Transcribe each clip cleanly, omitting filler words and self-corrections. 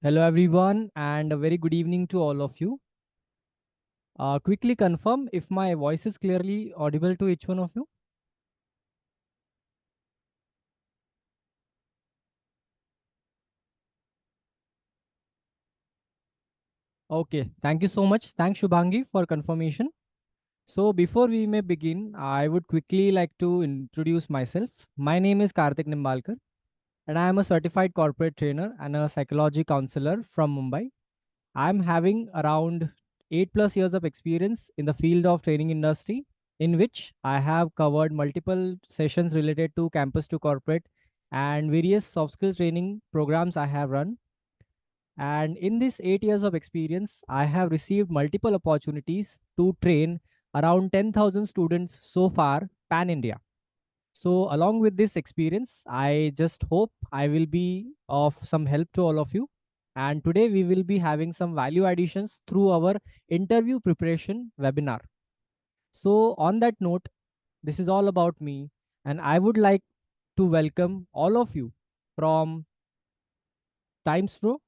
Hello everyone and a very good evening to all of you. Quickly confirm if my voice is clearly audible to each one of you. Okay, thank you so much. Thanks Shubhangi for confirmation. So before we may begin, I would quickly like to introduce myself. My name is Karthik Nimbalkar and I am a certified corporate trainer and a psychology counselor from Mumbai. I'm having around 8+ years of experience in the field of training industry, in which I have covered multiple sessions related to campus to corporate and various soft skills training programs I have run. And in this 8 years of experience, I have received multiple opportunities to train around 10,000 students so far, pan India. So, along with this experience, I just hope I will be of some help to all of you. And today we will be having some value additions through our interview preparation webinar. So, on that note, this is all about me, and I would like to welcome all of you from TimesPro.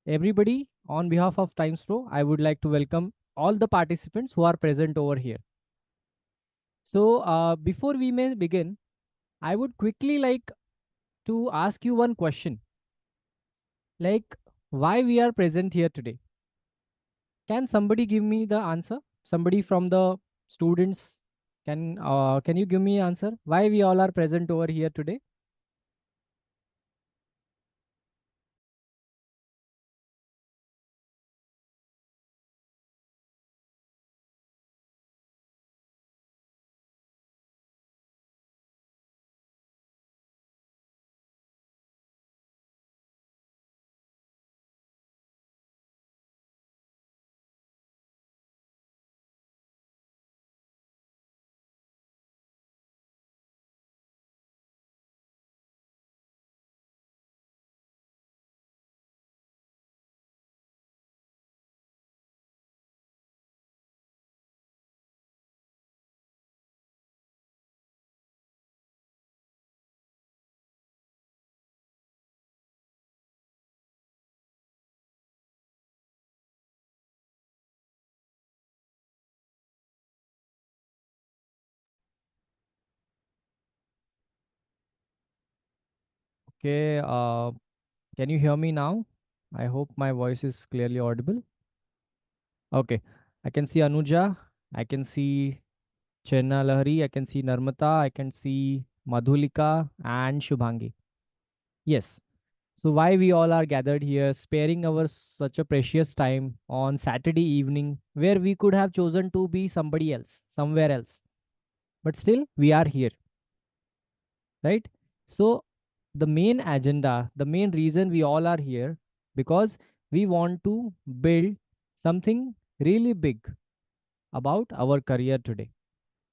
Everybody, on behalf of TimesPro, I would like to welcome all the participants who are present over here. So, before we may begin, I would quickly like to ask you one question, like why we are present here today. Can somebody give me the answer? Somebody from the students, can you give me an answer why we all are present over here today? Okay, can you hear me now? I hope my voice is clearly audible. Okay, I can see Anuja, I can see Chenna Lahari, I can see Narmata, I can see Madhulika and Shubhangi. Yes. So why we all are gathered here, sparing our such a precious time on Saturday evening where we could have chosen to be somebody else, somewhere else. But still we are here, right? So the main agenda, the main reason we all are here, because we want to build something really big about our career today.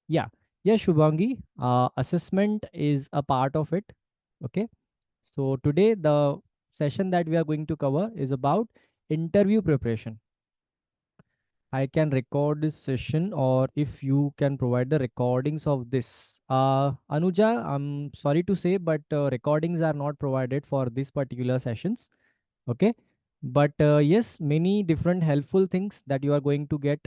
Yeah. Yes, Shubhangi, assessment is a part of it. Okay. So today the session that we are going to cover is about interview preparation. I can record this session, or if you can provide the recordings of this. Anuja, I'm sorry to say, but recordings are not provided for this particular sessions. Okay. But yes, many different helpful things that you are going to get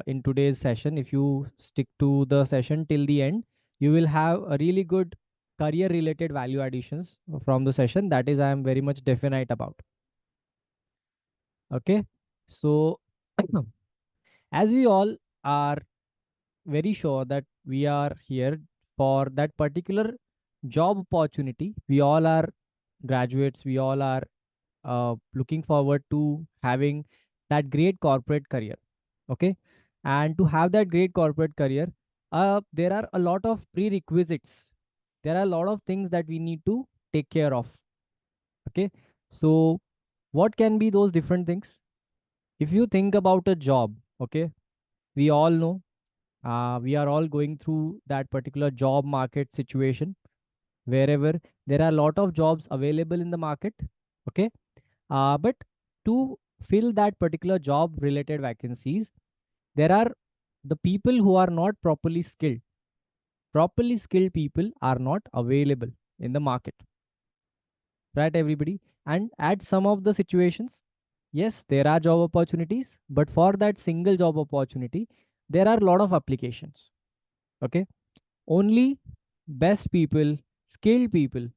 in today's session. If you stick to the session till the end, you will have a really good career related value additions from the session. That is, I am very much definite about. Okay. So as we all are very sure that we are here for that particular job opportunity, we all are graduates, we all are looking forward to having that great corporate career. Okay. And to have that great corporate career, there are a lot of prerequisites. There are a lot of things that we need to take care of. Okay. So what can be those different things? If you think about a job, okay, we all know we are all going through that particular job market situation wherever there are a lot of jobs available in the market. Okay. But to fill that particular job related vacancies, there are the people who are not properly skilled. Properly skilled people are not available in the market. right, everybody? And at some of the situations, yes, there are job opportunities, but for that single job opportunity, there are a lot of applications. Okay, only best people, skilled people,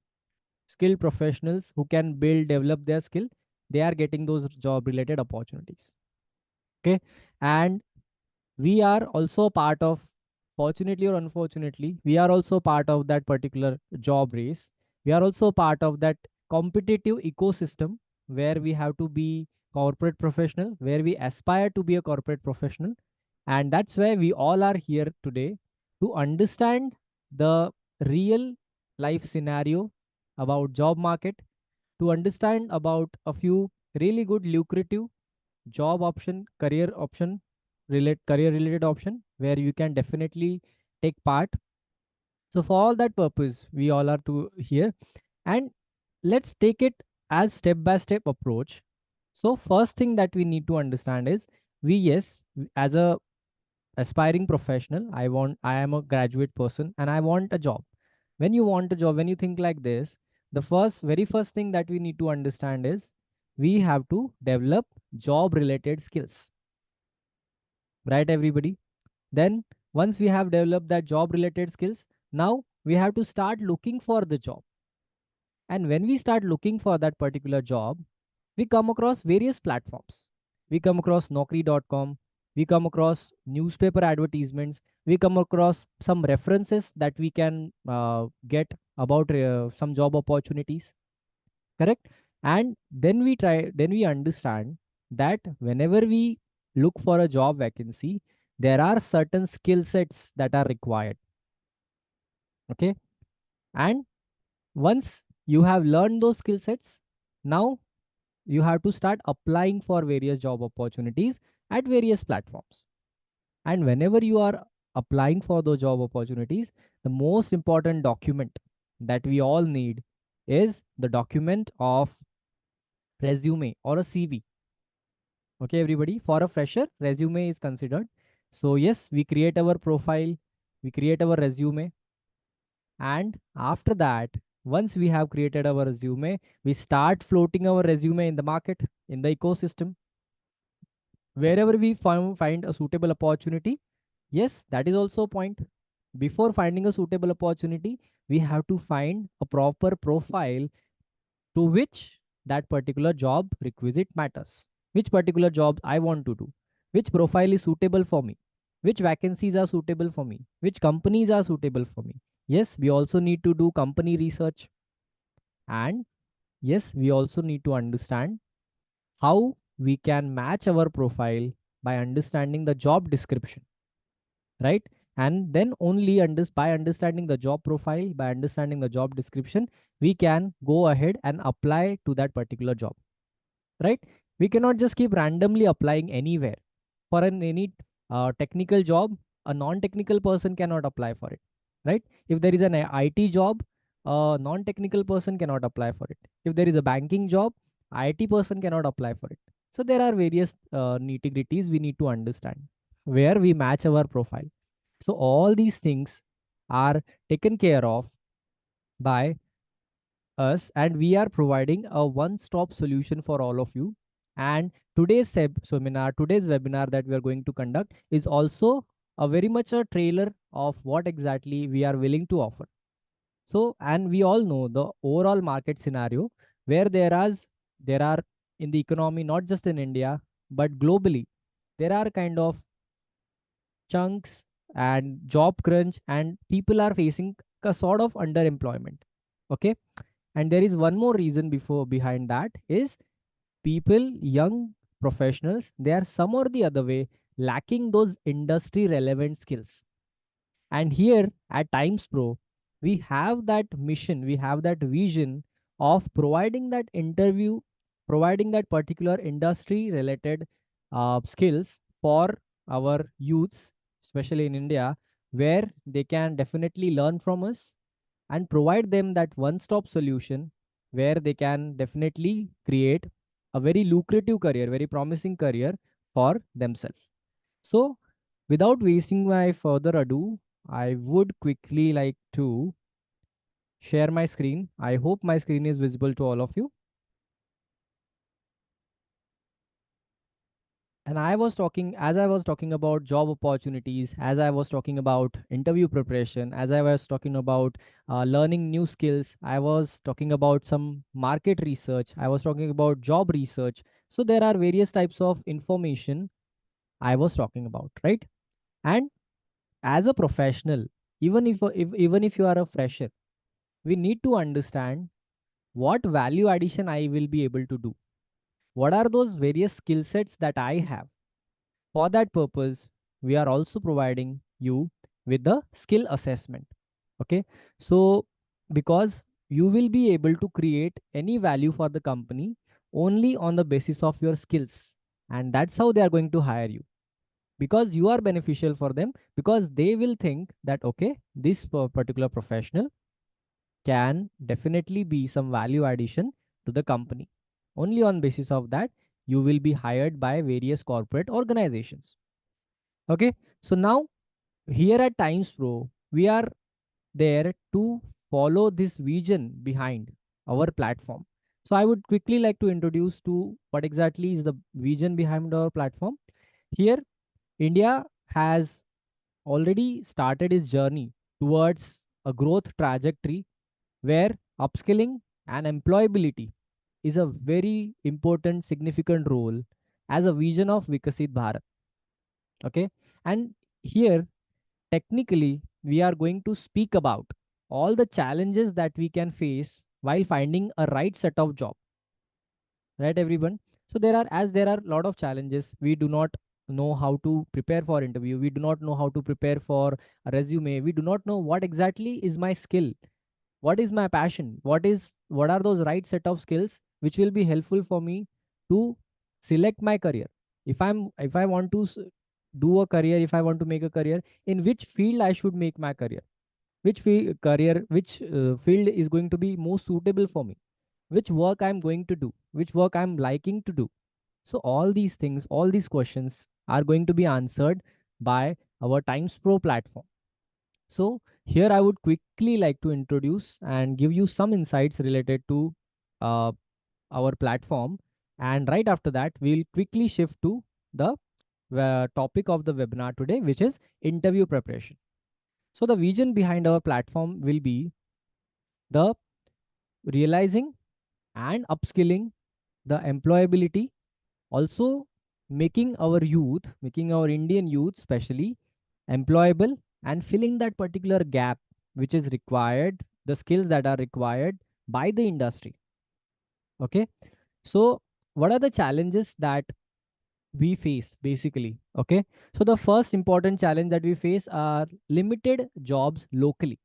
skilled professionals who can build, develop their skill, they are getting those job related opportunities. Okay, and we are also part of, fortunately or unfortunately, we are also part of that particular job race. We are also part of that competitive ecosystem where we have to be corporate professional, where we aspire to be a corporate professional. And that's why we all are here today, to understand the real life scenario about job market, to understand about a few really good lucrative job option, career related option where you can definitely take part. So for all that purpose, we all are to here, and let's take it as step by step approach. So first thing that we need to understand is, we, yes, as a aspiring professional, I am a graduate person and I want a job. When you want a job, when you think like this, the very first thing that we need to understand is, we have to develop job related skills, right, everybody? Then once we have developed that job related skills, now we have to start looking for the job. And when we start looking for that particular job, we come across various platforms. We come across Naukri.com, we come across newspaper advertisements, we come across some references that we can get about some job opportunities, correct? And then we understand that whenever we look for a job vacancy, there are certain skill sets that are required. Okay, and once you have learned those skill sets, now you have to start applying for various job opportunities at various platforms. And whenever you are applying for those job opportunities, the most important document that we all need is the document of resume or a CV. Okay, everybody, for a fresher, resume is considered. So yes, we create our profile, we create our resume, and after that, once we have created our resume, we start floating our resume in the market, in the ecosystem, wherever we find a suitable opportunity. Yes, that is also a point. Before finding a suitable opportunity, we have to find a proper profile to which that particular job requisite matters. Which particular job I want to do, which profile is suitable for me, which vacancies are suitable for me, which companies are suitable for me. Yes, we also need to do company research, and yes, we also need to understand how we can match our profile by understanding the job description, right? And then only by understanding the job profile, by understanding the job description, we can go ahead and apply to that particular job, right? We cannot just keep randomly applying anywhere. For any technical job, a non-technical person cannot apply for it, right? If there is an IT job, a non-technical person cannot apply for it. If there is a banking job, IT person cannot apply for it. So there are various nitty-gritties we need to understand where we match our profile. So all these things are taken care of by us, and we are providing a one-stop solution for all of you. And today's webinar that we are going to conduct is also a very much a trailer of what exactly we are willing to offer. So, and we all know the overall market scenario where there are in the economy, not just in India, but globally, there are kind of chunks and job crunch, and people are facing a sort of underemployment. Okay, and there is one more reason before behind that is, people, young professionals, they are some or the other way lacking those industry relevant skills. And here at TimesPro, we have that mission, we have that vision of providing that interview, providing that particular industry related skills for our youths, especially in India, where they can definitely learn from us and provide them that one-stop solution where they can definitely create a very lucrative career, very promising career for themselves. So without wasting my further ado, I would quickly like to share my screen. I hope my screen is visible to all of you. And as I was talking about job opportunities, as I was talking about interview preparation, as I was talking about learning new skills, I was talking about some market research, I was talking about job research. So there are various types of information I was talking about, right? And as a professional, even if you are a fresher, we need to understand what value addition I will be able to do. What are those various skill sets that I have? For that purpose, we are also providing you with the skill assessment. Okay. So, because you will be able to create any value for the company only on the basis of your skills. And that's how they are going to hire you, because you are beneficial for them, because they will think that, okay, this particular professional can definitely be some value addition to the company. Only on basis of that, you will be hired by various corporate organizations. Okay, so now here at TimesPro, we are there to follow this vision behind our platform. So I would quickly like to introduce to what exactly is the vision behind our platform. Here, India has already started its journey towards a growth trajectory where upskilling and employability is a very important, significant role as a vision of Vikasit Bharat. Okay, and here technically, we are going to speak about all the challenges that we can face while finding a right set of job, right, everyone? So there are a lot of challenges. We do not know how to prepare for interview. We do not know how to prepare for a resume. We do not know what exactly is my skill, what is my passion, what are those right set of skills which will be helpful for me to select my career. If I want to do a career, if I want to make a career, in which field I should make my career, which field is going to be most suitable for me, which work I'm going to do, which work I'm liking to do. So all these things, all these questions are going to be answered by our Times Pro platform. So here I would quickly like to introduce and give you some insights related to uh, our platform. And right after that, we'll quickly shift to the topic of the webinar today, which is interview preparation. So the vision behind our platform will be the realizing and upskilling the employability, also making our Indian youth especially employable, and filling that particular gap which is required, the skills that are required by the industry. Okay, so what are the challenges that we face basically? Okay, so the first important challenge that we face are limited jobs locally.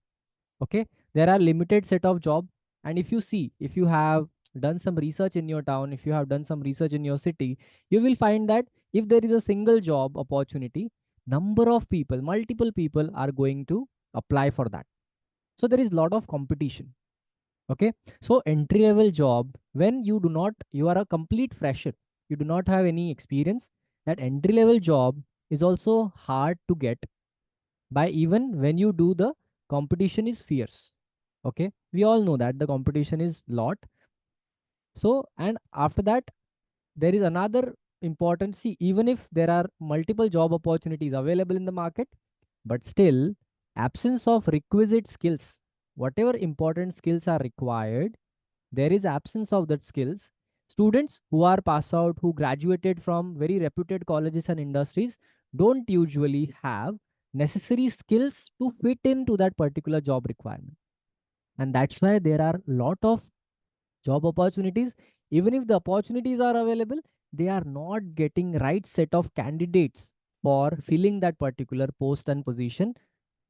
Okay, there are limited set of job, and if you have done some research in your town, if you have done some research in your city, you will find that if there is a single job opportunity, number of people, multiple people are going to apply for that. So there is a lot of competition. Okay, so entry level job, when you are a complete fresher, you do not have any experience, that entry level job is also hard to get by, even when you do the competition is fierce. Okay, we all know that the competition is lot. So and after that, there is another important, see, even if there are multiple job opportunities available in the market, but still absence of requisite skills, whatever important skills are required, there is absence of that skills. Students who are pass out, who graduated from very reputed colleges and industries, don't usually have necessary skills to fit into that particular job requirement. And that's why there are a lot of job opportunities. Even if the opportunities are available, they are not getting right set of candidates for filling that particular post and position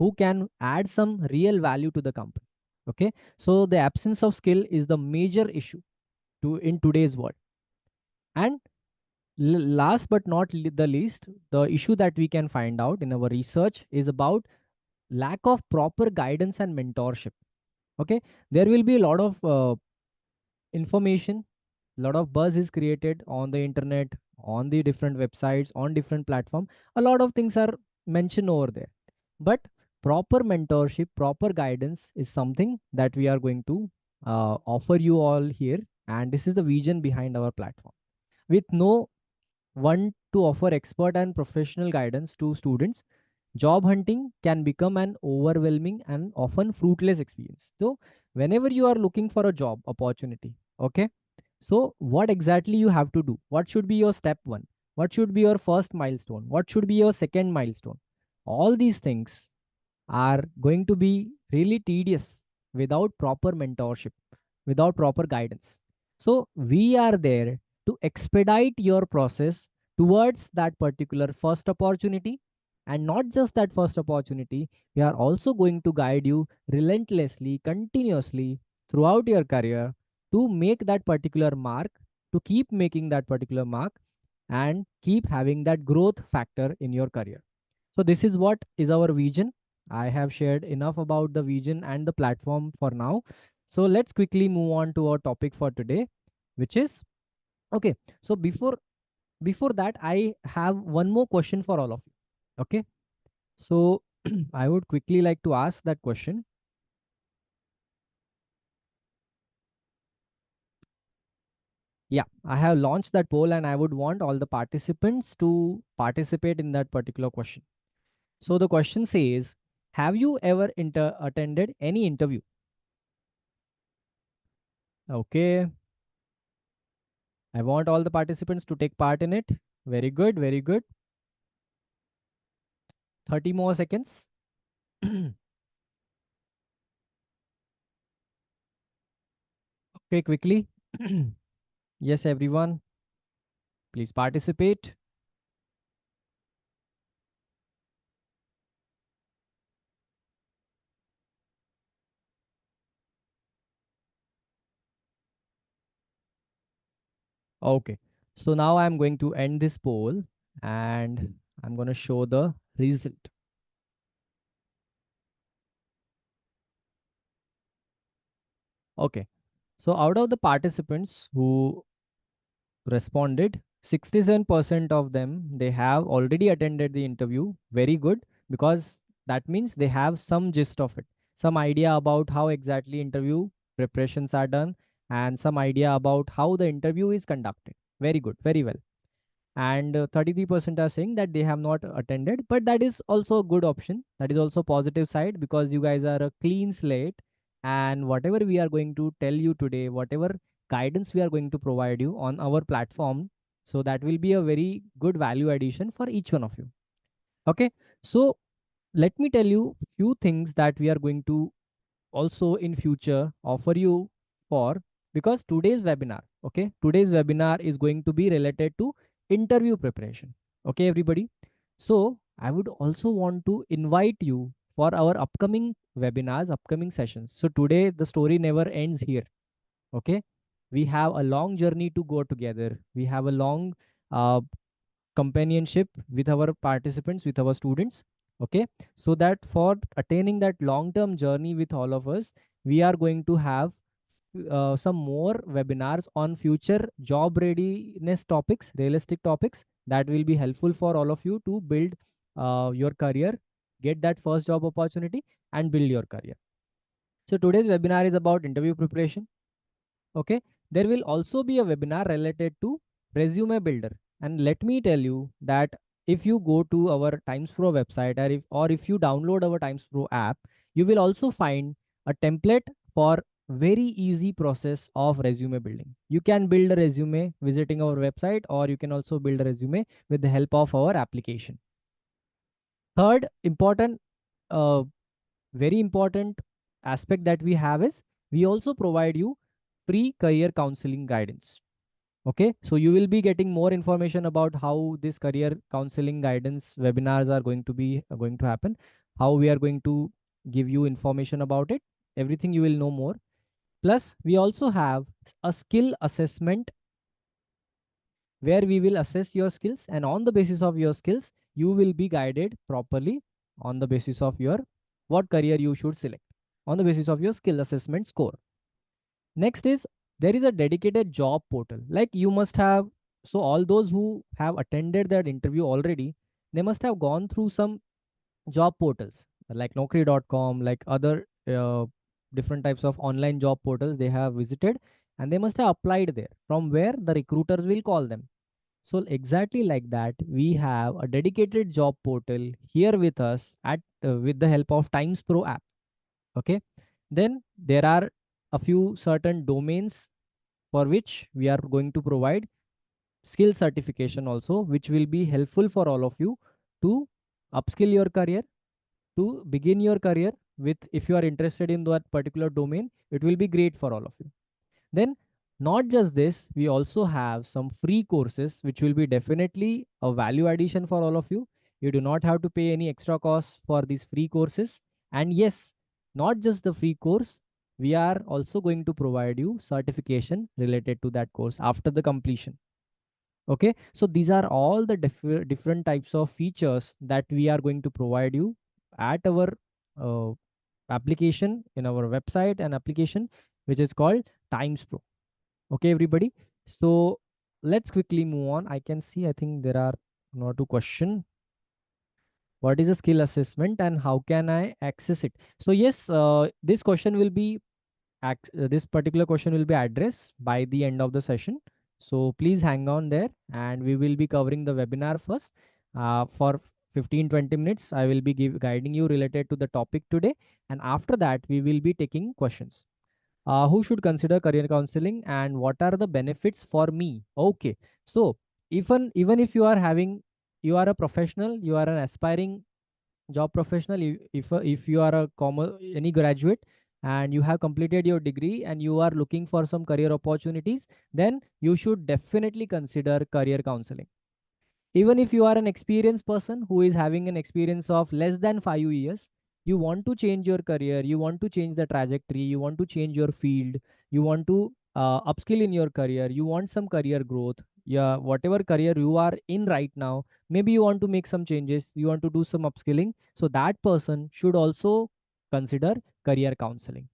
who can add some real value to the company. Okay, so the absence of skill is the major issue to in today's world. And last but not the least, the issue that we can find out in our research is about lack of proper guidance and mentorship. Okay, there will be a lot of information, a lot of buzz is created on the internet, on the different websites, on different platform. A lot of things are mentioned over there, but proper mentorship, proper guidance is something that we are going to offer you all here. And this is the vision behind our platform. With no one to offer expert and professional guidance to students, job hunting can become an overwhelming and often fruitless experience. So, whenever you are looking for a job opportunity, okay, so what exactly you have to do? What should be your step one? What should be your first milestone? What should be your second milestone? All these things are going to be really tedious without proper mentorship, without proper guidance. So we are there to expedite your process towards that particular first opportunity. And not just that first opportunity, we are also going to guide you relentlessly, continuously throughout your career to make that particular mark, to keep making that particular mark, and keep having that growth factor in your career. So this is what is our vision. I have shared enough about the vision and the platform for now. So let's quickly move on to our topic for today, which is okay. So before that, I have one more question for all of you. Okay. So I would quickly like to ask that question. Yeah, I have launched that poll and I would want all the participants to participate in that particular question. So the question says, have you ever attended any interview? Okay, I want all the participants to take part in it. Very good, very good. 30 more seconds. Okay, quickly. Yes, everyone, please participate. Okay, so now I'm going to end this poll and I'm going to show the result. Okay, so out of the participants who responded, 67% of them, they have already attended the interview. Very good, because that means they have some gist of it, some idea about how exactly interview preparations are done, and some idea about how the interview is conducted. Very good, very well. And 33% are saying that they have not attended, but that is also a good option. That is also positive side, because you guys are a clean slate, and whatever we are going to tell you today, whatever guidance we are going to provide you on our platform, so that will be a very good value addition for each one of you. Okay, so let me tell you few things that we are going to also in future offer you for, because today's webinar is going to be related to interview preparation. Okay, everybody, so I would also want to invite you for our upcoming webinars, upcoming sessions. So today the story never ends here. Okay, we have a long journey to go together. We have a long companionship with our participants, with our students. Okay, so that for attaining that long term journey with all of us, we are going to have some more webinars on future job readiness topics, realistic topics that will be helpful for all of you to build your career, get that first job opportunity, and build your career. So today's webinar is about interview preparation. Okay, there will also be a webinar related to resume builder. And let me tell you that if you go to our TimesPro website, or if you download our TimesPro app, you will also find a template for very easy process of resume building. You can build a resume visiting our website, or you can also build a resume with the help of our application. Third important, uh, very important aspect that we have is, we also provide you free career counseling guidance. Okay, so you will be getting more information about how this career counseling guidance webinars are going to happen, how we are going to give you information about it, everything you will know more. Plus we also have a skill assessment, where we will assess your skills, and on the basis of your skills you will be guided properly on the basis of your what career you should select on the basis of your skill assessment score. Next is, there is a dedicated job portal, like you must have. So all those who have attended that interview already, they must have gone through some job portals. like Naukri.com, like other different types of online job portals they have visited, and they must have applied there, from where the recruiters will call them. So exactly like that, we have a dedicated job portal here with us at with the help of TimesPro app. Okay, then there are a few certain domains for which we are going to provide skill certification also, which will be helpful for all of you to upskill your career, to begin your career with. If you are interested in that particular domain, it will be great for all of you. Then not just this, we also have some free courses which will be definitely a value addition for all of you. You do not have to pay any extra costs for these free courses. And yes, not just the free course, we are also going to provide you certification related to that course after the completion. Okay, so these are all the different types of features that we are going to provide you at our uh, application, in our website and application, which is called TimesPro. Okay, everybody. So let's quickly move on. I can see, I think there are one or two questions. What is a skill assessment and how can I access it? So yes, this question will be this particular question will be addressed by the end of the session. So please hang on there, and we will be covering the webinar first. For 15-20 minutes, I will be guiding you related to the topic today. And after that, we will be taking questions. Who should consider career counseling and what are the benefits for me? Okay. So even if you are having, you are a professional, you are an aspiring job professional, if you are a any graduate and you have completed your degree and you are looking for some career opportunities, then you should definitely consider career counseling. Even if you are an experienced person who is having an experience of less than 5 years, you want to change your career, you want to change the trajectory, you want to change your field, you want to upskill in your career, you want some career growth. Yeah, whatever career you are in right now, maybe you want to make some changes, you want to do some upskilling, so that person should also consider career counseling.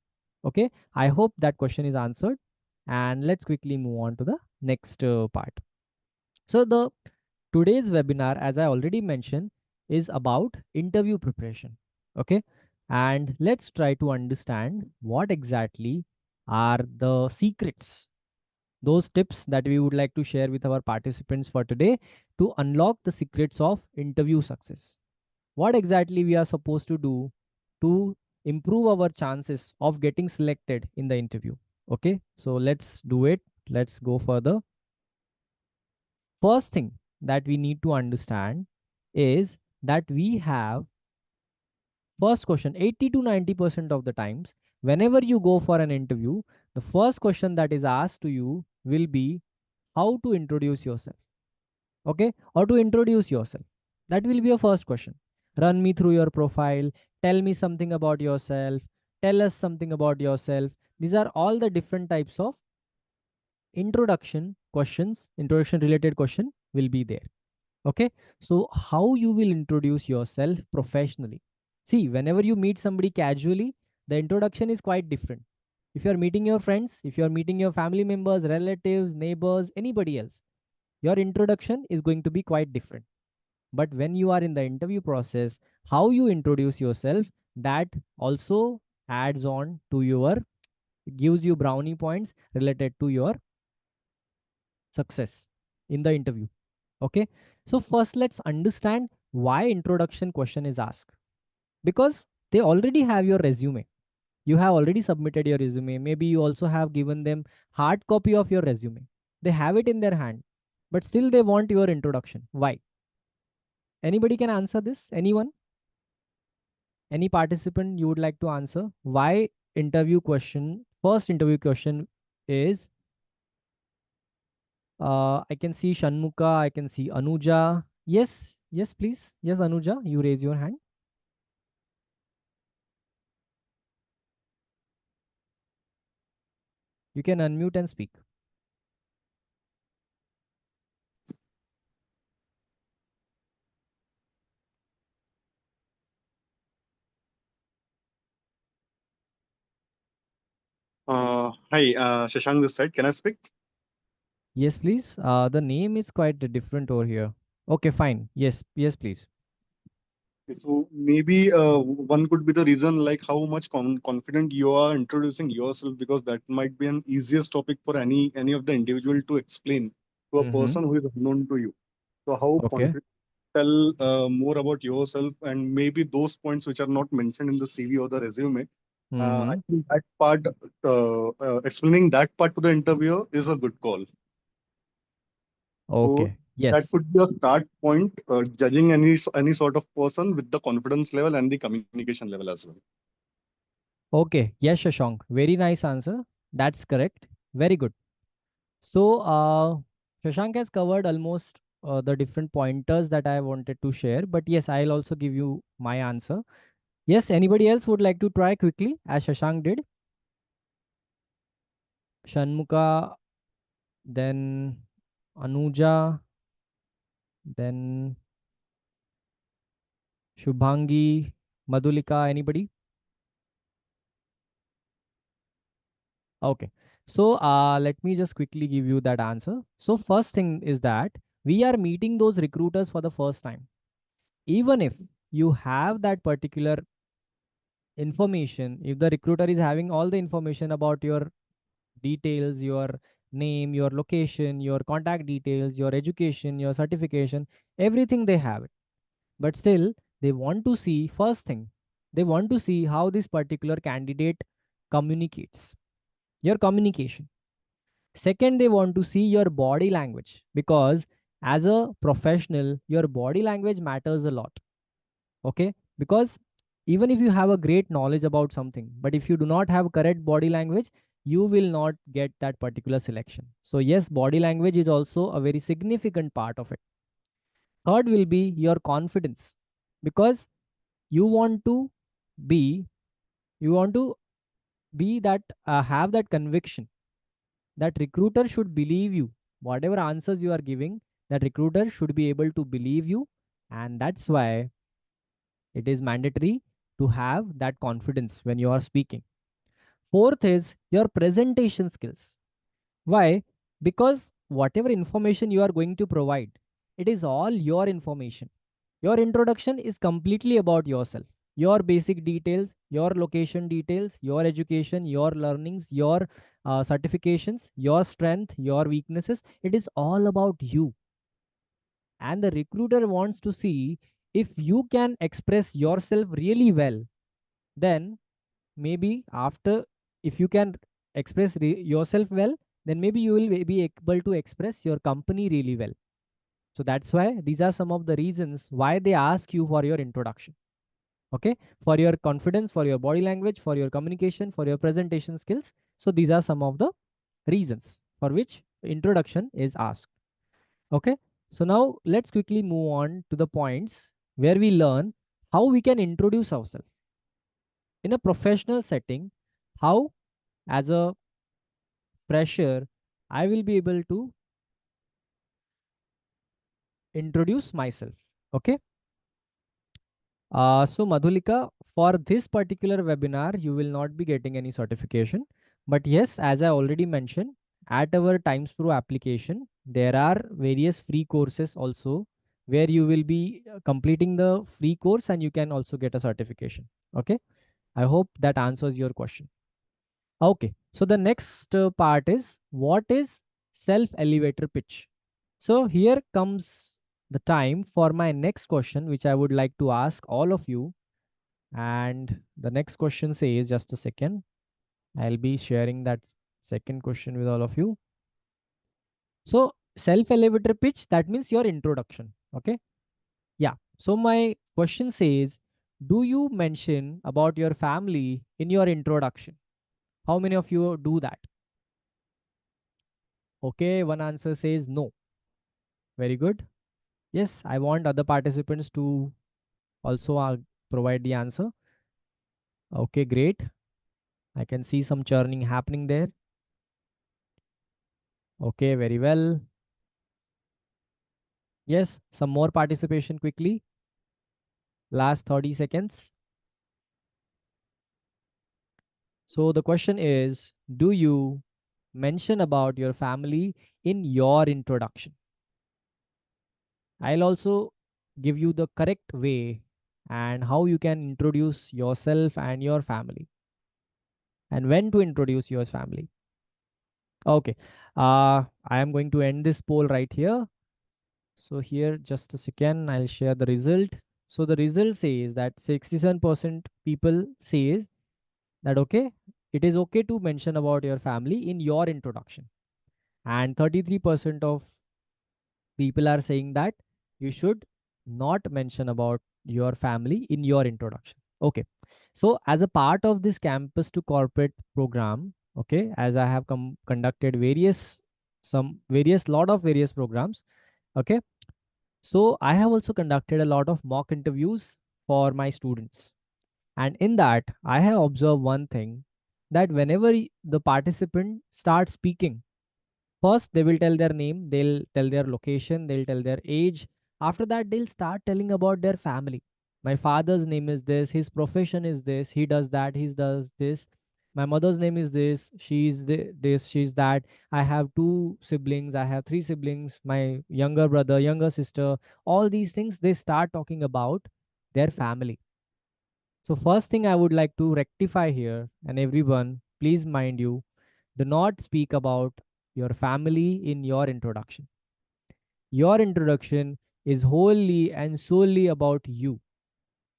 Okay, I hope that question is answered, and let's quickly move on to the next part. So the today's webinar, as I already mentioned, is about interview preparation. Okay. And let's try to understand what exactly are the secrets, those tips that we would like to share with our participants for today to unlock the secrets of interview success. What exactly we are supposed to do to improve our chances of getting selected in the interview. Okay. So let's do it. Let's go further. First thing that we need to understand is that we have first question 80 to 90% of the times whenever you go for an interview, the first question that is asked to you will be how to introduce yourself. Okay, or to introduce yourself. That will be your first question. Run me through your profile, tell me something about yourself, tell us something about yourself. These are all the different types of introduction questions, introduction related question will be there. Okay, so how you will introduce yourself professionally? See, whenever you meet somebody casually, the introduction is quite different. If you're meeting your friends, if you're meeting your family members, relatives, neighbors, anybody else, your introduction is going to be quite different. But when you are in the interview process, how you introduce yourself, that also adds on to your, gives you brownie points related to your success in the interview. Okay, so first let's understand why introduction question is asked. Because they already have your resume, you have already submitted your resume, maybe you also have given them hard copy of your resume, they have it in their hand, but still they want your introduction. Why? Anybody can answer this? Anyone? Any participant you would like to answer why interview question, first interview question is I can see Shanmuka, I can see Anuja. Yes, yes, please. Yes, Anuja, you raise your hand. You can unmute and speak. Hi, Shashank this side. Can I speak? Yes, please. The name is quite different over here. Okay, fine. Yes, yes, please. So maybe one could be the reason like how much confident you are introducing yourself, because that might be an easiest topic for any of the individual to explain to a Mm-hmm. person who is unknown to you. So how Okay. confident tell more about yourself, and maybe those points which are not mentioned in the CV or the resume. I Mm-hmm. think that part, explaining that part to the interviewer is a good call. So Okay. that Yes. could be a start point, judging any sort of person with the confidence level and the communication level as well. Okay. Yes, Shashank. Very nice answer. That's correct. Very good. So, Shashank has covered almost the different pointers that I wanted to share. But yes, I'll also give you my answer. Yes, anybody else would like to try quickly as Shashank did? Shanmuka, then Anuja, then Shubhangi, Madhulika, anybody? Okay. So let me just quickly give you that answer. So first thing is that we are meeting those recruiters for the first time. Even if you have that particular information, if the recruiter is having all the information about your details, your name, your location, your contact details, your education, your certification, everything they have it. But still, they want to see first thing, they want to see how this particular candidate communicates, your communication. Second, they want to see your body language because as a professional, your body language matters a lot. Okay, because even if you have a great knowledge about something, but if you do not have correct body language, you will not get that particular selection. So yes, body language is also a very significant part of it. Third will be your confidence, because you want to be you want to be that have that conviction that recruiter should believe you. Whatever answers you are giving, that recruiter should be able to believe you, and that's why it is mandatory to have that confidence when you are speaking. Fourth is your presentation skills. Why? Because whatever information you are going to provide, it is all your information. Your introduction is completely about yourself, your basic details, your location details, your education, your learnings, your certifications, your strength, your weaknesses. It is all about you. And the recruiter wants to see if you can express yourself really well, then maybe after, if you can express yourself well, then maybe you will be able to express your company really well. So that's why these are some of the reasons why they ask you for your introduction. Okay, for your confidence, for your body language, for your communication, for your presentation skills. So these are some of the reasons for which introduction is asked. Okay, so now let's quickly move on to the points where we learn how we can introduce ourselves in a professional setting. How, as a fresher, I will be able to introduce myself. Okay, so Madhulika, for this particular webinar, you will not be getting any certification. But yes, as I already mentioned, at our TimesPro application, there are various free courses also where you will be completing the free course and you can also get a certification. Okay, I hope that answers your question. Okay, so the next part is what is self elevator pitch? So here comes the time for my next question, which I would like to ask all of you. And the next question says, just a second, I'll be sharing that second question with all of you. So self elevator pitch, that means your introduction. Okay. Yeah. So my question says, do you mention about your family in your introduction? How many of you do that? Okay. One answer says no. Very good. Yes. I want other participants to also provide the answer. Okay. Great. I can see some churning happening there. Okay. Very well. Yes, some more participation quickly. Last 30 seconds. So the question is, do you mention about your family in your introduction? I'll also give you the correct way and how you can introduce yourself and your family, and when to introduce your family. Okay, I am going to end this poll right here. So here, just a second, I'll share the result. So the result says that 67% people says that okay, it is okay to mention about your family in your introduction, and 33% of people are saying that you should not mention about your family in your introduction. Okay, so as a part of this campus to corporate program, okay, as I have conducted various lot of various programs, okay, so I have also conducted a lot of mock interviews for my students. And in that, I have observed one thing, that whenever the participant starts speaking, first they will tell their name, they'll tell their location, they'll tell their age. After that, they'll start telling about their family. My father's name is this, his profession is this, he does that, he does this. My mother's name is this, she's this, she's that. I have two siblings, I have three siblings, my younger brother, younger sister. All these things they start talking about their family. So first thing I would like to rectify here, and everyone, please mind you, do not speak about your family in your introduction. Your introduction is wholly and solely about you.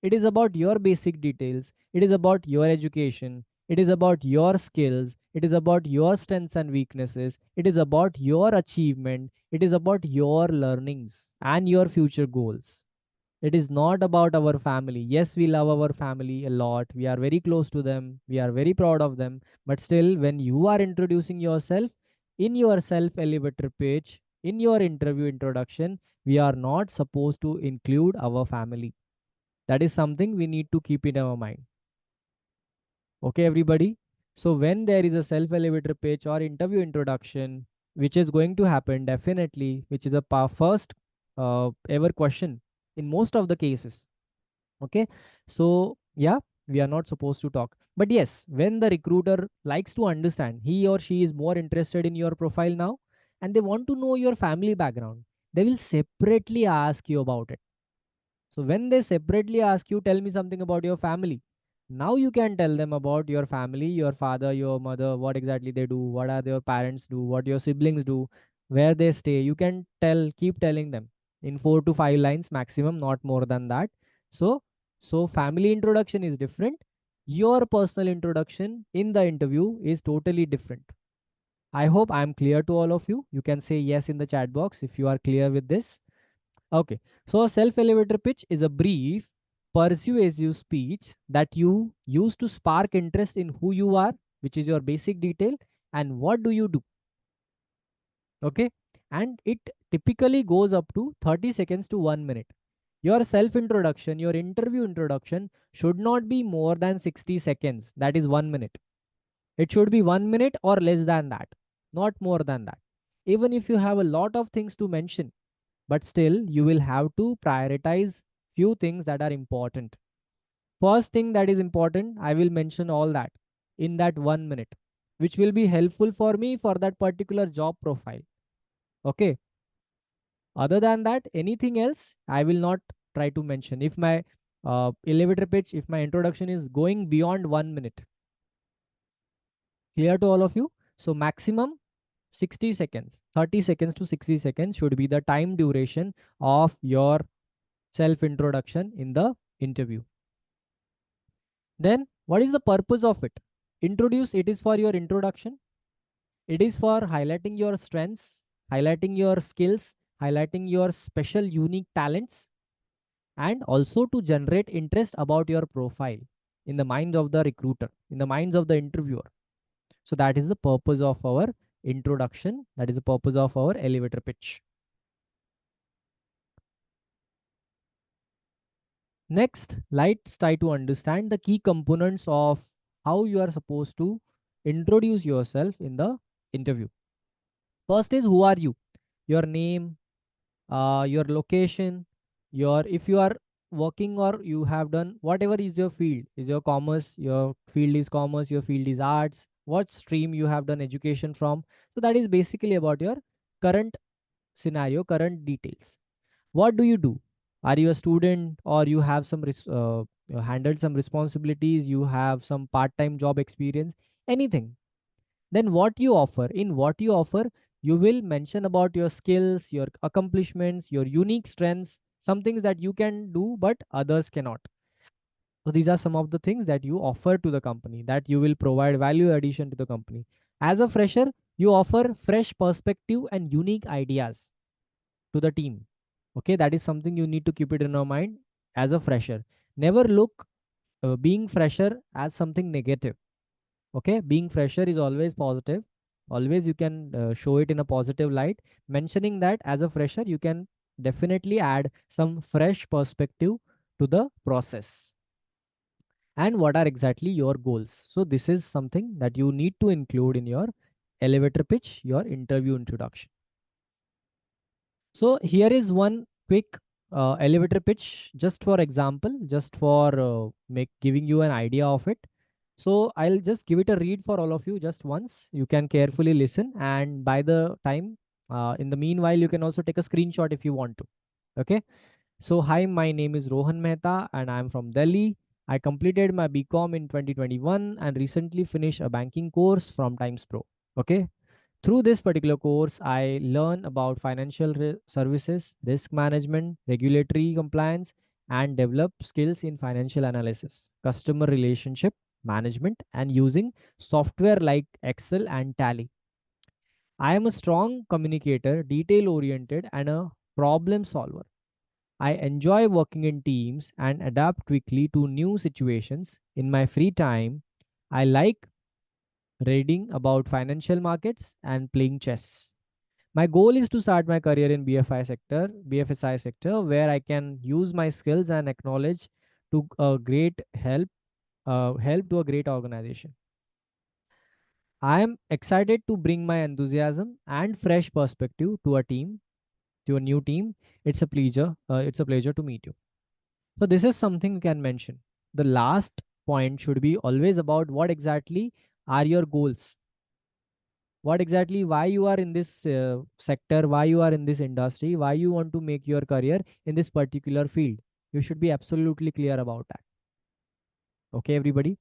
It is about your basic details. It is about your education. It is about your skills. It is about your strengths and weaknesses. It is about your achievement. It is about your learnings and your future goals. It is not about our family. Yes, we love our family a lot. We are very close to them. We are very proud of them. But still, when you are introducing yourself in your self elevator page, in your interview introduction, we are not supposed to include our family. That is something we need to keep in our mind. Okay, everybody. So when there is a self elevator pitch or interview introduction, which is going to happen definitely, which is a first ever question in most of the cases. Okay, so yeah, we are not supposed to talk. But yes, when the recruiter likes to understand, he or she is more interested in your profile now, and they want to know your family background, they will separately ask you about it. So when they separately ask you, tell me something about your family. Now you can tell them about your family, your father, your mother, what exactly they do, what are their parents do, what your siblings do, where they stay. You can keep telling them in 4 to 5 lines maximum, not more than that. So, so family introduction is different. Your personal introduction in the interview is totally different. I hope I am clear to all of you. You can say yes in the chat box if you are clear with this. Okay, so a self-elevator pitch is a brief, persuasive speech that you use to spark interest in who you are, which is your basic detail, and what do you do. Okay, and it typically goes up to 30 seconds to 1 minute. Your self-introduction, your interview introduction should not be more than 60 seconds. That is 1 minute. It should be 1 minute or less than that, not more than that. Even if you have a lot of things to mention, but still you will have to prioritize few things that are important. First thing that is important, I will mention all that in that 1 minute, which will be helpful for me for that particular job profile. Okay, other than that, anything else I will not try to mention. If my elevator pitch, if my introduction is going beyond 1 minute, clear to all of you. So maximum 60 seconds, 30 seconds to 60 seconds should be the time duration of your self introduction in the interview. Then what is the purpose of it? Introduce, it is for your introduction. It is for highlighting your strengths, highlighting your skills, highlighting your special unique talents, and also to generate interest about your profile in the minds of the recruiter, in the minds of the interviewer. So that is the purpose of our introduction. That is the purpose of our elevator pitch. Next, let's try to understand the key components of how you are supposed to introduce yourself in the interview. First is, who are you? Your name, your location, your, if you are working or you have done whatever is your field, is your commerce, your field is commerce, your field is arts, what stream you have done education from. So that is basically about your current scenario, current details. What do you do? Are you a student, or you have some handled some responsibilities, you have some part-time job experience, anything. Then what you offer, in what you offer, you will mention about your skills, your accomplishments, your unique strengths, some things that you can do but others cannot. So these are some of the things that you offer to the company, that you will provide value addition to the company. As a fresher, you offer fresh perspective and unique ideas to the team. Okay, that is something you need to keep it in your mind. As a fresher, never look being fresher as something negative. Okay, being fresher is always positive. Always you can show it in a positive light, mentioning that as a fresher you can definitely add some fresh perspective to the process, and what are exactly your goals. So this is something that you need to include in your elevator pitch, your interview introduction. So here is one quick elevator pitch, just for example, just for make giving you an idea of it. So I'll just give it a read for all of you just once. You can carefully listen, and by the time, in the meanwhile, you can also take a screenshot if you want to. Okay. So hi, my name is Rohan Mehta, and I'm from Delhi. I completed my BCom in 2021 and recently finished a banking course from TimesPro. Okay. Through this particular course, I learn about financial services, risk management, regulatory compliance, and develop skills in financial analysis, customer relationship management, and using software like Excel and Tally. I am a strong communicator, detail oriented, and a problem solver. I enjoy working in teams and adapt quickly to new situations. In my free time, I like reading about financial markets and playing chess. My goal is to start my career in BFSI sector, where I can use my skills and acknowledge to a great help to a great organization. I am excited to bring my enthusiasm and fresh perspective to a new team. It's a pleasure. It's a pleasure to meet you. So this is something you can mention. The last point should be always about what exactly are your goals, what exactly why you are in this sector, why you are in this industry, why you want to make your career in this particular field. You should be absolutely clear about that. Okay, everybody.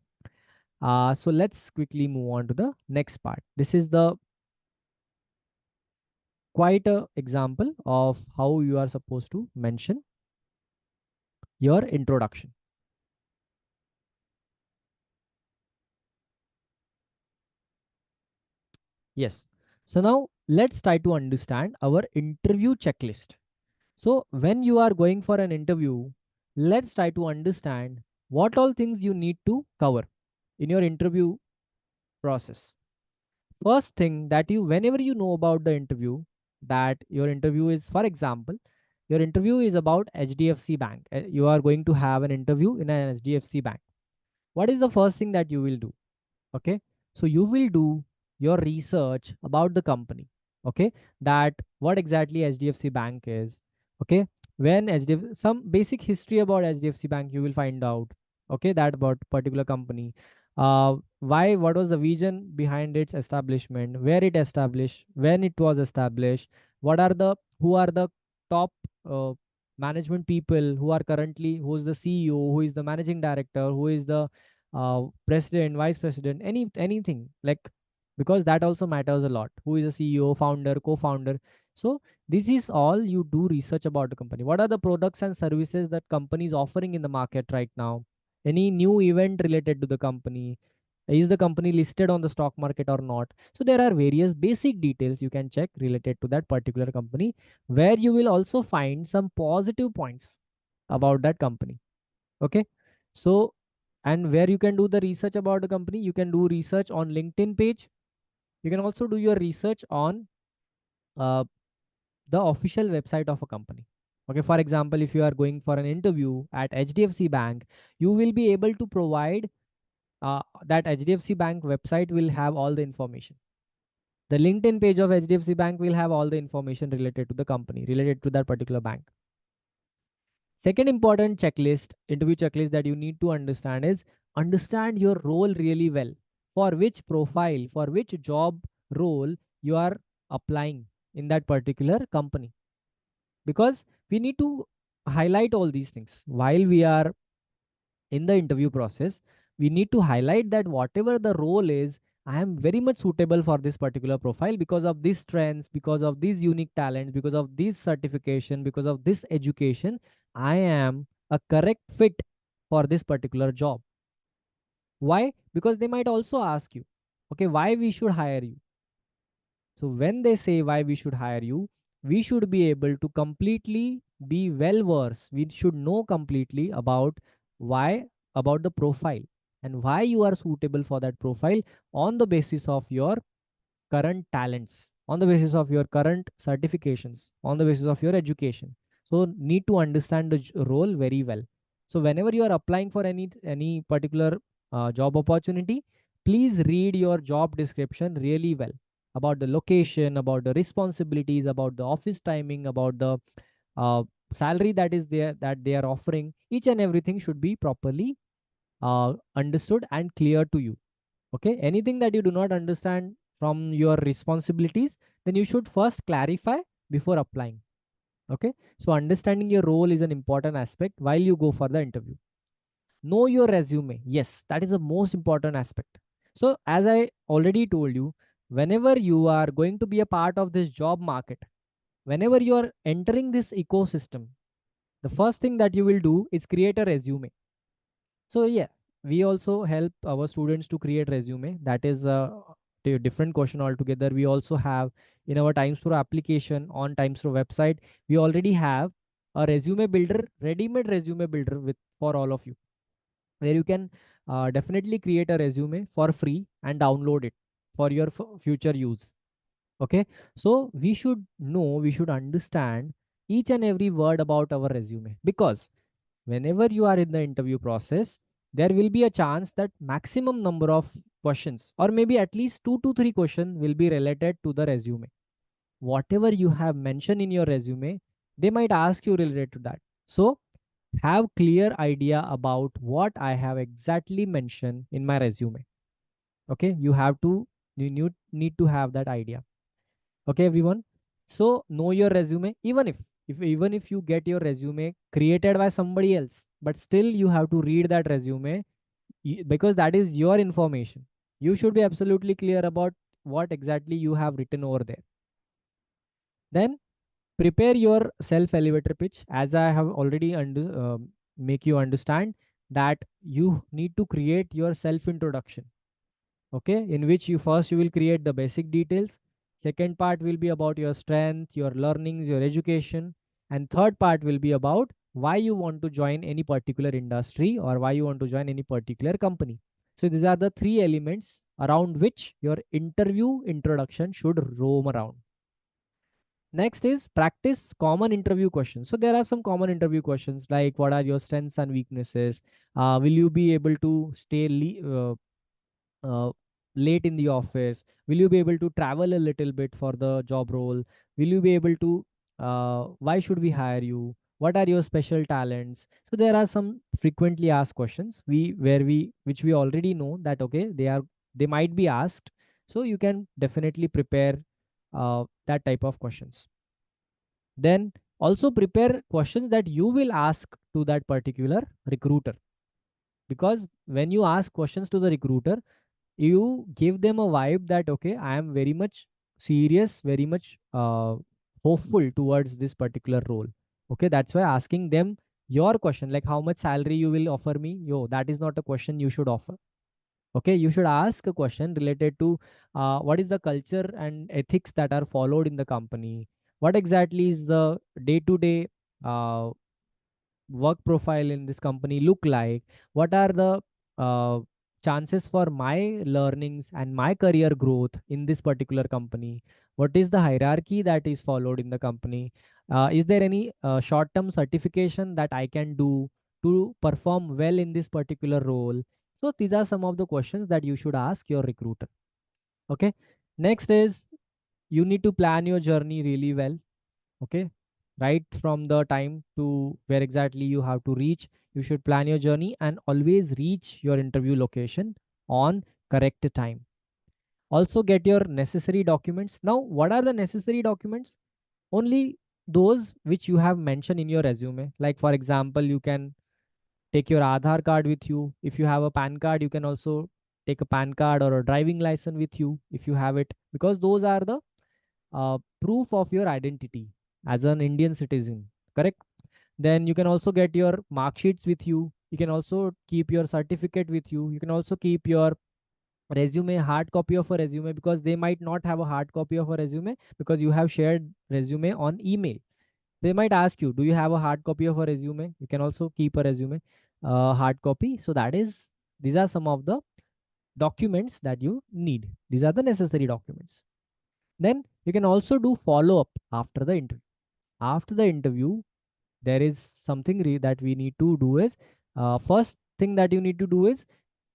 So let's quickly move on to the next part. This is the quite a example of how you are supposed to mention your introduction. Yes. So now let's try to understand our interview checklist. So when you are going for an interview, let's try to understand what all things you need to cover in your interview process. First thing that you, whenever you know about the interview, that your interview is, for example, your interview is about HDFC Bank. You are going to have an interview in an HDFC Bank. What is the first thing that you will do? Okay, so you will do your research about the company. Okay, that what exactly HDFC Bank is. Okay, when HDFC, some basic history about HDFC Bank you will find out. Okay, that about particular company, why, what was the vision behind its establishment, where it established, when it was established, what are the, who are the top management people who are currently, who is the CEO, who is the managing director, who is the president, vice president, anything like, because that also matters a lot. Who is a CEO, founder, co-founder. So this is all you do research about the company. What are the products and services that company is offering in the market right now? Any new event related to the company? Is the company listed on the stock market or not? So there are various basic details you can check related to that particular company, where you will also find some positive points about that company. Okay, so, and where you can do the research about the company, you can do research on LinkedIn page. You can also do your research on uh, the official website of a company. Okay, for example, if you are going for an interview at HDFC Bank, you will be able to provide that HDFC Bank website will have all the information. The LinkedIn page of HDFC Bank will have all the information related to the company, related to that particular bank. Second important checklist, interview checklist that you need to understand is, understand your role really well. For which profile, for which job role you are applying in that particular company. Because we need to highlight all these things while we are in the interview process. We need to highlight that whatever the role is, I am very much suitable for this particular profile because of these strengths, because of these unique talents, because of this certification, because of this education. I am a correct fit for this particular job. Why? Because they might also ask you, okay, why we should hire you. So when they say why we should hire you, we should be able to completely be well versed. We should know completely about why, about the profile, and why you are suitable for that profile on the basis of your current talents, on the basis of your current certifications, on the basis of your education. So need to understand the role very well. So whenever you are applying for any particular job opportunity, please read your job description really well, about the location, about the responsibilities, about the office timing, about the uh, salary that is there that they are offering. Each and everything should be properly understood and clear to you. Okay, anything that you do not understand from your responsibilities, then you should first clarify before applying. Okay, so understanding your role is an important aspect while you go for the interview. Know your resume, yes, that is the most important aspect. So as I already told you, whenever you are going to be a part of this job market, whenever you are entering this ecosystem, the first thing that you will do is create a resume. So yeah, we also help our students to create resume. That is a different question altogether. We also have in our TimesPro application on TimesPro website, we already have a resume builder, ready-made resume builder with for all of you, where you can definitely create a resume for free and download it for your future use. Okay, so we should know, we should understand each and every word about our resume, because whenever you are in the interview process, there will be a chance that maximum number of questions, or maybe at least 2 to 3 questions, will be related to the resume. Whatever you have mentioned in your resume, they might ask you related to that. So have clear idea about what I have exactly mentioned in my resume. Okay, you need to have that idea. Okay, everyone. So know your resume. Even if you get your resume created by somebody else, but still you have to read that resume, because that is your information. You should be absolutely clear about what exactly you have written over there. Then prepare your self elevator pitch, as I have already make you understand that you need to create your self introduction. Okay, in which you will create the basic details. Second part will be about your strength, your learnings, your education, and third part will be about why you want to join any particular industry or why you want to join any particular company. So these are the three elements around which your interview introduction should roam around. Next is practice common interview questions. So there are some common interview questions like what are your strengths and weaknesses? Will you be able to uh, late in the office? Will you be able to travel a little bit for the job role? Will you be able to why should we hire you? What are your special talents? So there are some frequently asked questions which we already know that okay, they might be asked. So you can definitely prepare that type of questions. Then also prepare questions that you will ask to that particular recruiter, because when you ask questions to the recruiter, you give them a vibe that okay, I am very much serious, very much hopeful towards this particular role. Okay, that's why asking them your question like how much salary you will offer me, yo, that is not a question you should offer. Okay, you should ask a question related to what is the culture and ethics that are followed in the company, what exactly is the day to day work profile in this company look like, what are the uh, chances for my learnings and my career growth in this particular company, what is the hierarchy that is followed in the company, is there any short term certification that I can do to perform well in this particular role. So these are some of the questions that you should ask your recruiter. Okay, next is you need to plan your journey really well. Okay, right from the time to where exactly you have to reach, you should plan your journey and always reach your interview location on correct time. Also get your necessary documents. Now what are the necessary documents? Only those which you have mentioned in your resume. Like for example, you can take your Aadhaar card with you. If you have a PAN card, you can also take a PAN card or a driving license with you if you have it, because those are the proof of your identity as an Indian citizen, correct? Then you can also get your mark sheets with you. You can also keep your certificate with you. You can also keep your resume, hard copy of a resume, because they might not have a hard copy of a resume because you have shared resume on email. They might ask you, do you have a hard copy of a resume? You can also keep a resume hard copy. So these are some of the documents that you need. These are the necessary documents. Then you can also do follow up after the interview. After the interview, there is something that we need to do is, first thing that you need to do is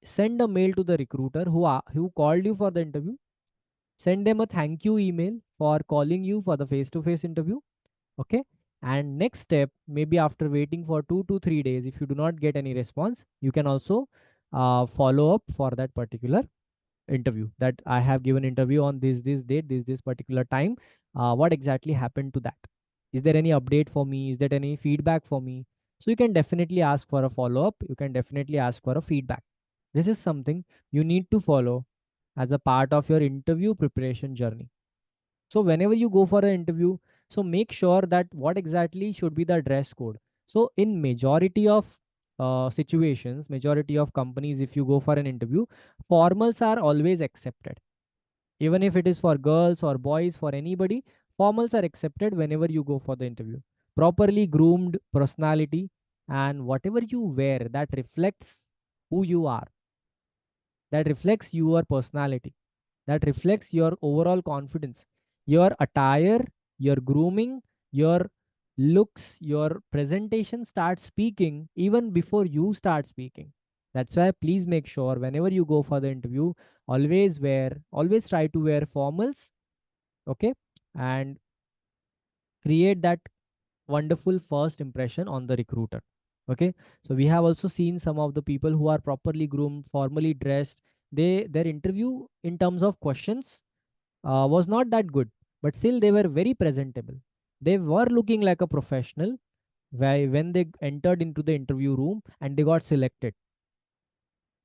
send a mail to the recruiter who called you for the interview. Send them a thank you email for calling you for the face to face interview. Okay. And next step, maybe after waiting for 2 to 3 days, if you do not get any response, you can also follow up for that particular interview, that I have given interview on this date, this particular time. What exactly happened to that? Is there any update for me? Is there any feedback for me? So you can definitely ask for a follow up. You can definitely ask for a feedback. This is something you need to follow as a part of your interview preparation journey. So whenever you go for an interview, so make sure that what exactly should be the dress code. So in majority of situations, majority of companies, if you go for an interview, formals are always accepted. Even if it is for girls or boys, for anybody, formals are accepted whenever you go for the interview. Properly groomed personality, and whatever you wear, that reflects who you are, that reflects your personality, that reflects your overall confidence. Your attire, your grooming, your looks, your presentation starts speaking even before you start speaking. That's why please make sure whenever you go for the interview, always try to wear formals, okay? And create that wonderful first impression on the recruiter. Okay, so we have also seen some of the people who are properly groomed, formally dressed. Their interview in terms of questions was not that good, but still they were very presentable. They were looking like a professional when they entered into the interview room and they got selected.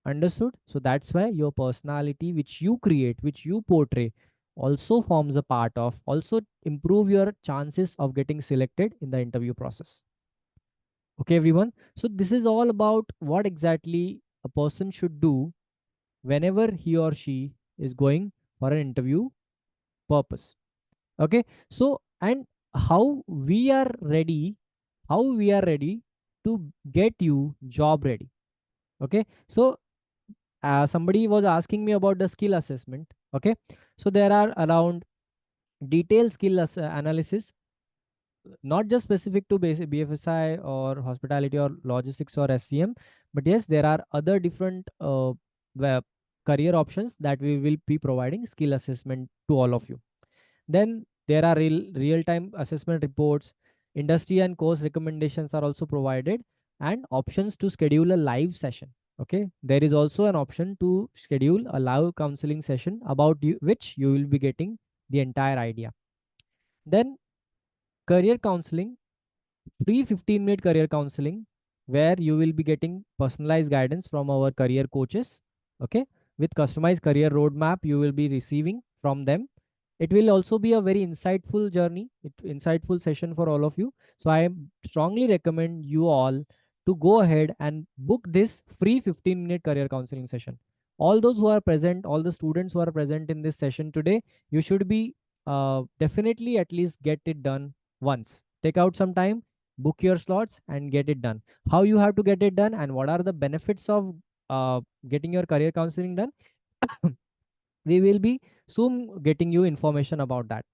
Understood? So that's why your personality, which you create, which you portray, also forms a part of, also improve your chances of getting selected in the interview process. Okay, everyone. So this is all about what exactly a person should do whenever he or she is going for an interview purpose. Okay, so and how we are ready to get you job ready. Okay, so somebody was asking me about the skill assessment. Okay, so there are around detailed analysis, not just specific to basic BFSI or hospitality or logistics or SCM, but yes, there are other different career options that we will be providing skill assessment to all of you. Then there are real-time assessment reports, industry and course recommendations are also provided, and options to schedule a live session. Okay, there is also an option to schedule a live counseling session about which you will be getting the entire idea. Then career counseling, free 15-minute career counseling, where you will be getting personalized guidance from our career coaches. Okay, with customized career roadmap you will be receiving from them. It will also be a very insightful journey, insightful session for all of you. So I strongly recommend you all to go ahead and book this free 15-minute career counseling session. All those who are present, all the students who are present in this session today, you should be definitely at least get it done once. Take out some time, book your slots and get it done. How you have to get it done and what are the benefits of getting your career counseling done, we will be soon getting you information about that.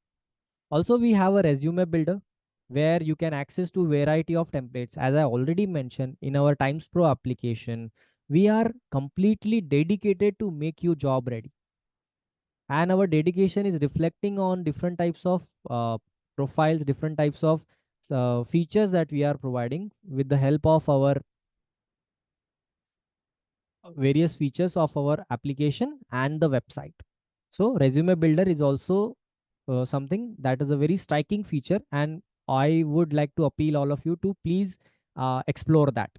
Also, we have a resume builder where you can access to variety of templates. As I already mentioned, in our TimesPro application, we are completely dedicated to make you job ready, and our dedication is reflecting on different types of profiles, different types of features that we are providing with the help of our various features of our application and the website. So resume builder is also something that is a very striking feature, and I would like to appeal all of you to please explore that.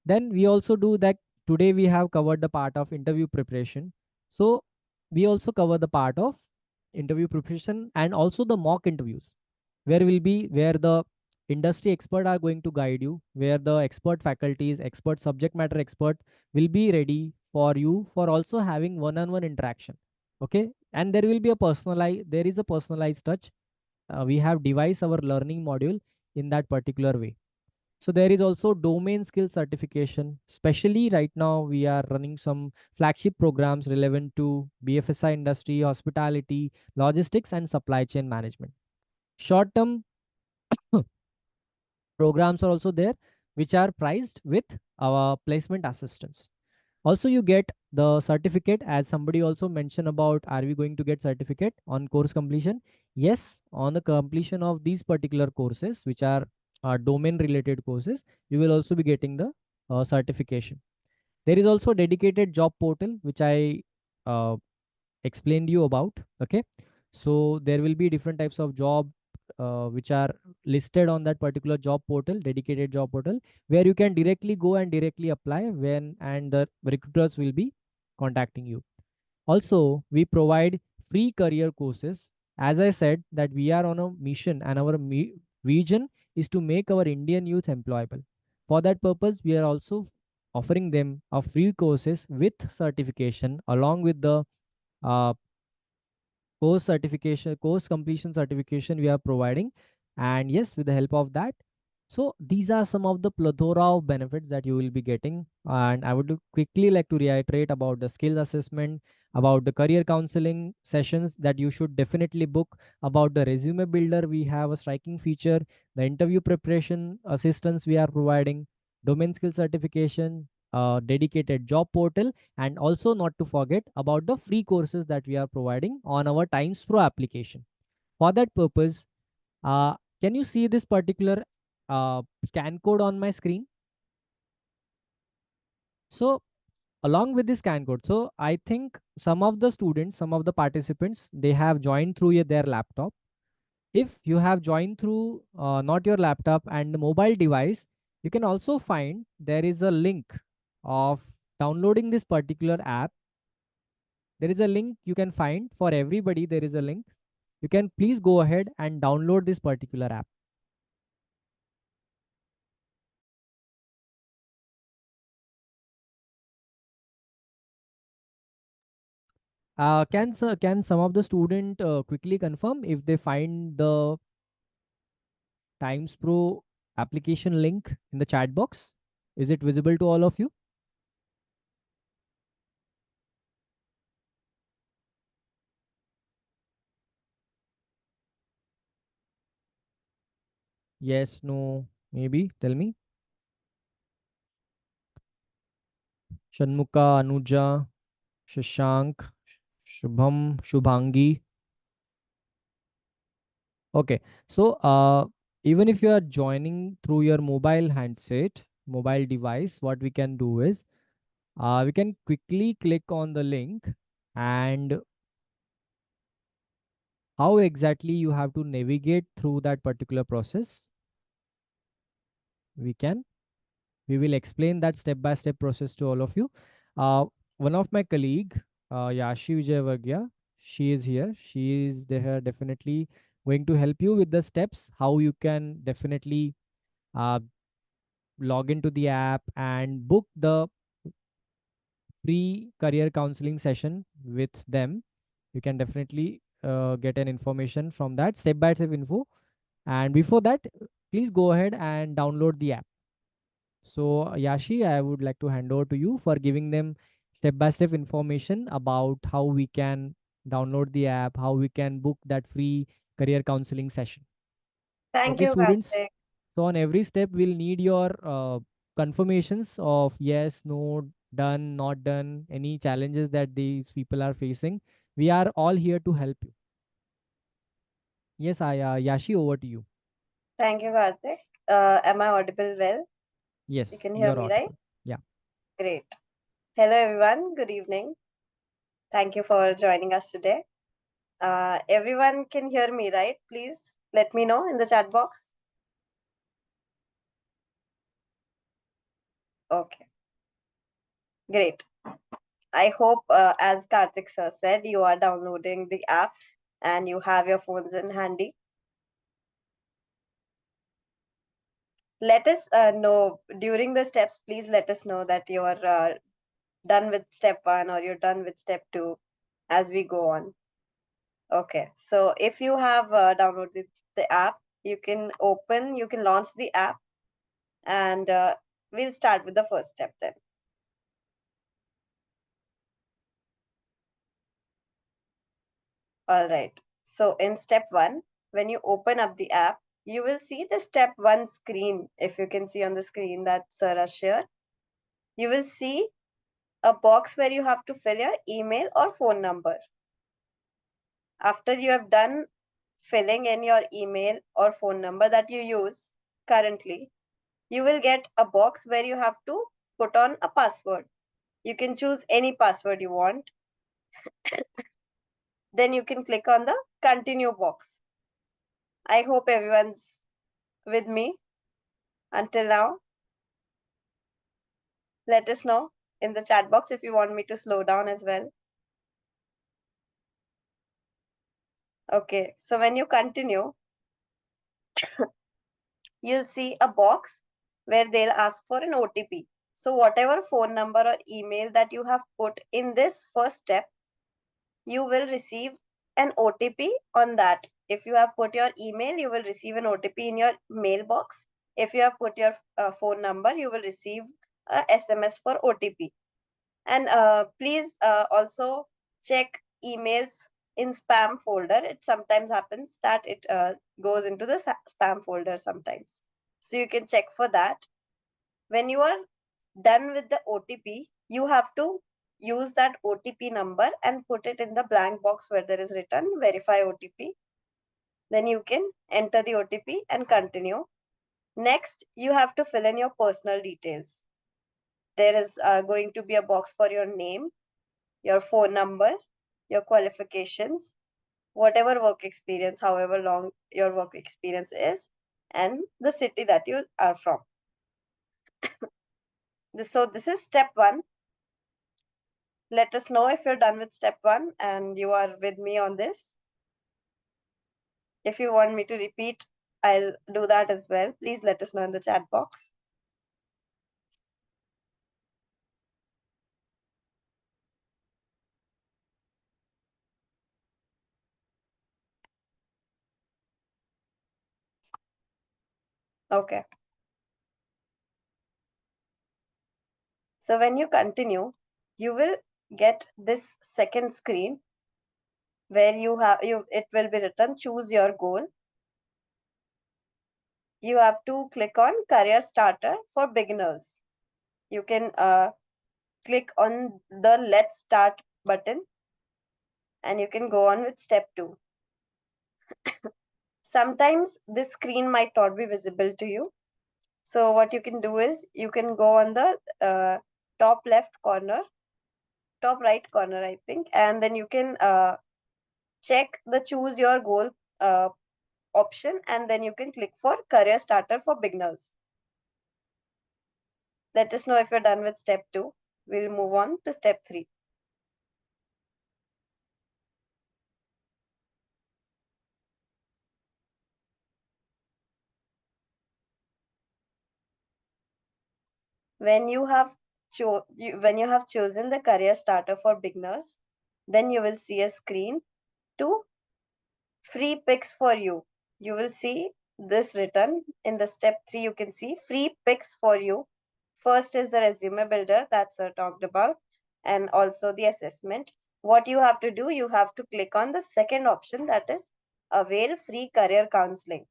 Then we also do that. Today we have covered the part of interview preparation. So we also cover the part of interview preparation and also the mock interviews, where the industry expert are going to guide you, where the expert faculties, expert subject matter expert will be ready for you for also having one-on-one interaction. Okay, and there is a personalized touch. We have devised our learning module in that particular way. So there is also domain skill certification. Especially right now, we are running some flagship programs relevant to BFSI industry, hospitality, logistics, and supply chain management. Short-term programs are also there, which are priced with our placement assistance. Also, you get the certificate, as somebody also mentioned about, are we going to get certificate on course completion? Yes, on the completion of these particular courses, which are domain related courses, you will also be getting the certification. There is also dedicated job portal, which I uh, explained you about. Okay, so there will be different types of job which are listed on that particular job portal, dedicated job portal, where you can directly go and directly apply when, and the recruiters will be contacting you. Also, we provide free career courses. As I said, that we are on a mission, and our vision is to make our Indian youth employable. For that purpose, we are also offering them a free courses with certification along with the uh, course completion certification we are providing. And yes, with the help of that, so these are some of the plethora of benefits that you will be getting. And I would quickly like to reiterate about the skills assessment, about the career counseling sessions that you should definitely book, about the resume builder, we have a striking feature, the interview preparation assistance we are providing, domain skill certification, dedicated job portal, and also not to forget about the free courses that we are providing on our TimesPro application. For that purpose, can you see this particular scan code on my screen? So along with this scan code, so I think some of the students, some of the participants, they have joined through their laptop. If you have joined through not your laptop and the mobile device, you can also find there is a link of downloading this particular app. There is a link you can find for everybody. There is a link. You can please go ahead and download this particular app. Can some of the student quickly confirm if they find the Times Pro application link in the chat box? Is it visible to all of you? Yes, no, maybe. Tell me. Shanmuka, Anuja, Shashank, Shubham, Shubhangi. Okay, so even if you are joining through your mobile handset, mobile device, what we can do is we can quickly click on the link, and how exactly you have to navigate through that particular process. We will explain that step by step process to all of you. One of my colleague, Yashi Vijayvargya, she is here. She is there definitely going to help you with the steps, how you can definitely uh, log into the app and book the free career counseling session with them. You can definitely get an information from that step by step info. And before that, please go ahead and download the app. So Yashi, I would like to hand over to you for giving them step by step information about how we can download the app, how we can book that free career counseling session. Thank Okay, you, students. Karthik. So on every step, we'll need your confirmations of yes, no, done, not done, any challenges that these people are facing. We are all here to help you. Yes, Yashi, over to you. Thank you, Karthik. Am I audible well? You Yes, can hear you're me, right? audible. Yeah. Great. Hello, everyone. Good evening. Thank you for joining us today. Everyone can hear me, right? Please. Let me know in the chat box. Okay, great. I hope, as Karthik sir said, you are downloading the apps and you have your phones in handy. Let us know during the steps, please let us know that you are done with step 1 or you're done with step 2 as we go on. Okay, so if you have downloaded the app, you can launch the app, and we'll start with the first step then. All right, so in step 1, when you open up the app, you will see the step 1 screen. If you can see on the screen that Sir has shared, you will see a box where you have to fill your email or phone number. After you have done filling in your email or phone number that you use currently, you will get a box where you have to put on a password. You can choose any password you want. Then you can click on the continue box. I hope everyone's with me until now. Let us know in the chat box if you want me to slow down as well. Okay, so when you continue, you'll see a box where they'll ask for an OTP. So whatever phone number or email that you have put in this first step, you will receive an OTP on that. If you have put your email, you will receive an OTP in your mailbox. If you have put your phone number, you will receive a SMS for OTP. And please also check emails in spam folder. It sometimes happens that it goes into the spam folder sometimes. So you can check for that. When you are done with the OTP, you have to use that OTP number and put it in the blank box where there is written verify OTP. Then you can enter the OTP and continue. Next, you have to fill in your personal details. There is going to be a box for your name, your phone number, your qualifications, whatever work experience, however long your work experience is, and the city that you are from. So this is step 1. Let us know if you're done with step 1 and you are with me on this. If you want me to repeat, I'll do that as well. Please let us know in the chat box. Okay. So when you continue, you will get this second screen where it will be written choose your goal. You have to click on career starter for beginners. You can click on the let's start button and you can go on with step 2. Sometimes this screen might not be visible to you. So what you can do is you can go on the top left corner, top right corner, I think, and then you can check the choose your goal option, and then you can click for career starter for beginners. Let us know if you're done with step 2. We'll move on to step 3. When you have chosen the career starter for beginners, then you will see a screen to free picks for you. You will see this written in the step 3. You can see free picks for you. First is the resume builder that Sir talked about, and also the assessment. What you have to do, you have to click on the second option, that is avail free career counseling.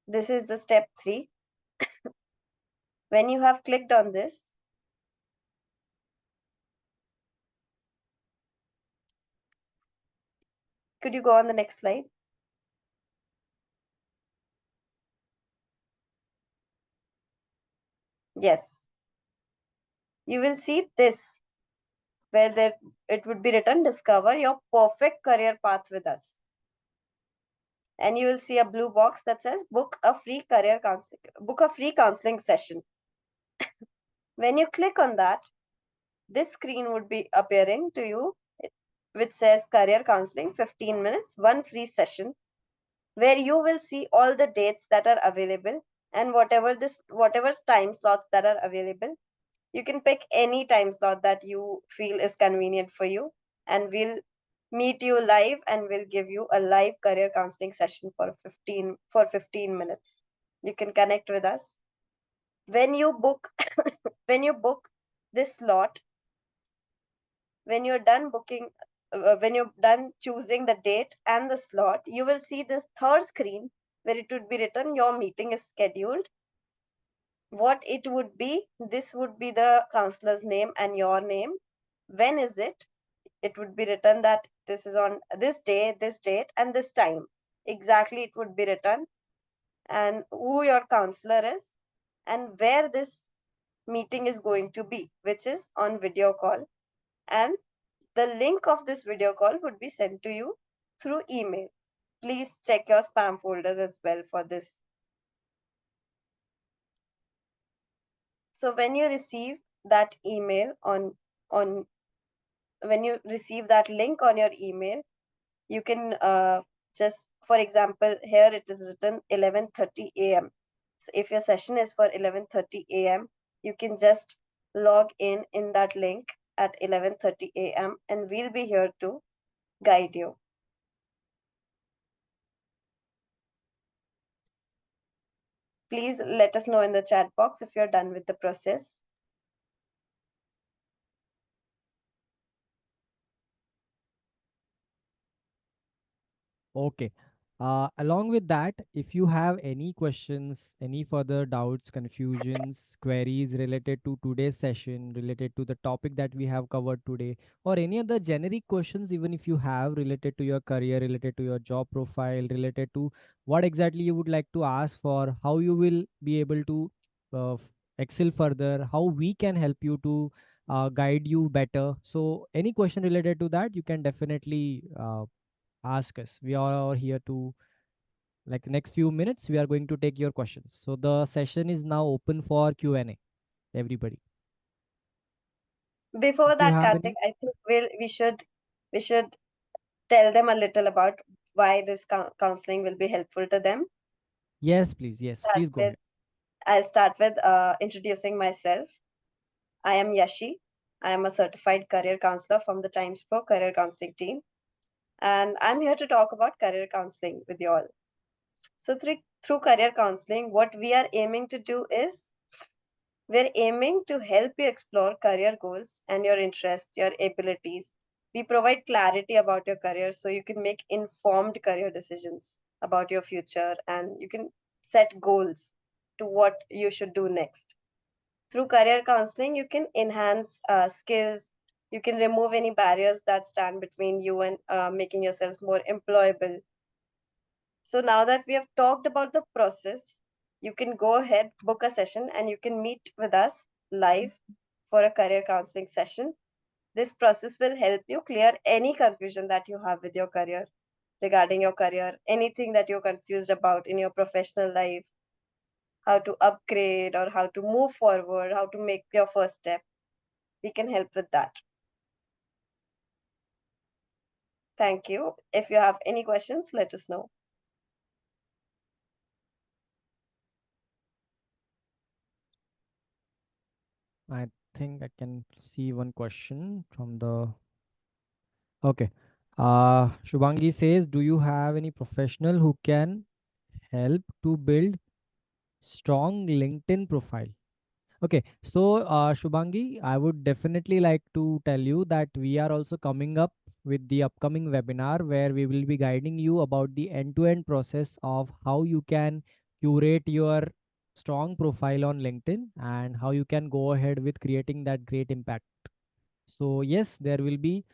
This is the step 3. When you have clicked on this, could you go on the next slide? Yes. You will see this. where there it would be written, discover your perfect career path with us. And you will see a blue box that says book a free counseling session. When you click on that, this screen would be appearing to you, which says career counseling 15 minutes, one free session, where you will see all the dates that are available, and whatever time slots that are available. You can pick any time slot that you feel is convenient for you, and we'll meet you live and we'll give you a live career counseling session for 15 minutes. You can connect with us. When you book when you book this slot, when you're done booking when you're done choosing the date and the slot, you will see this third screen where it would be written your meeting is scheduled. What it would be, this would be the counselor's name and your name. When is it? It would be written that this is on this day, this date, and this time. Exactly, it would be written, and who your counselor is, and where this meeting is going to be, which is on video call. And the link of this video call would be sent to you through email. Please check your spam folders as well for this. So when you receive that email on when you receive that link on your email, you can just, for example, here it is written 11:30 a.m. So if your session is for 11:30 a.m., you can just log in that link at 11:30 a.m. and we'll be here to guide you. Please let us know in the chat box if you're done with the process. Okay. Along with that, if you have any questions, any further doubts, confusions, queries related to today's session, related to the topic that we have covered today, or any other generic questions, even if you have related to your career, related to your job profile, related to what exactly you would like to ask for, how you will be able to excel further, how we can help you to guide you better. So, any question related to that, you can definitely ask us. We are here to, like, next few minutes we are going to take your questions. So the session is now open for Q&A, everybody. Before If you that, have Karthik, any. I think we should tell them a little about why this counseling will be helpful to them. Yes, please. Yes, Start please go with ahead. I'll start with introducing myself. I am Yashi. I am a certified career counselor from the TimesPro Career Counseling team, and I'm here to talk about career counseling with you all. So, through career counseling, what we are aiming to do is we're aiming to help you explore career goals and your interests, your abilities. We provide clarity about your career so you can make informed career decisions about your future, and you can set goals to what you should do next. Through career counseling, you can enhance skills, you can remove any barriers that stand between you and making yourself more employable. So now that we have talked about the process, you can go ahead, book a session, and you can meet with us live for a career counseling session. This process will help you clear any confusion that you have with your career, regarding your career, anything that you're confused about in your professional life, how to upgrade or how to move forward, how to make your first step. We can help with that. Thank you. If you have any questions, let us know. I think I can see one question from the. Okay. Shubhangi says, do you have any professional who can help to build strong LinkedIn profile? Okay, so Shubhangi, I would definitely like to tell you that we are also coming up with the upcoming webinar where we will be guiding you about the end-to-end process of how you can curate your strong profile on LinkedIn and how you can go ahead with creating that great impact. So yes, there will be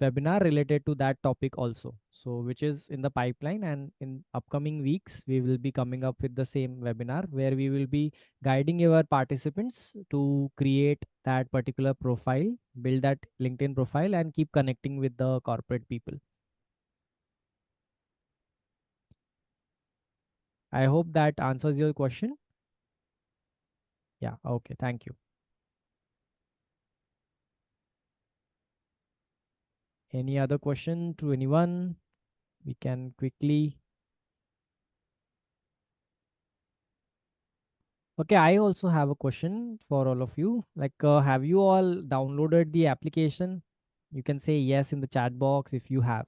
webinar related to that topic also. So which is in the pipeline, and in upcoming weeks we will be coming up with the same webinar where we will be guiding our participants to create that particular profile, build that LinkedIn profile, and keep connecting with the corporate people. I hope that answers your question. Yeah, okay, thank you. Any other question to anyone? We can quickly. Okay, I also have a question for all of you. Like, have you all downloaded the application? You can say yes in the chat box if you have.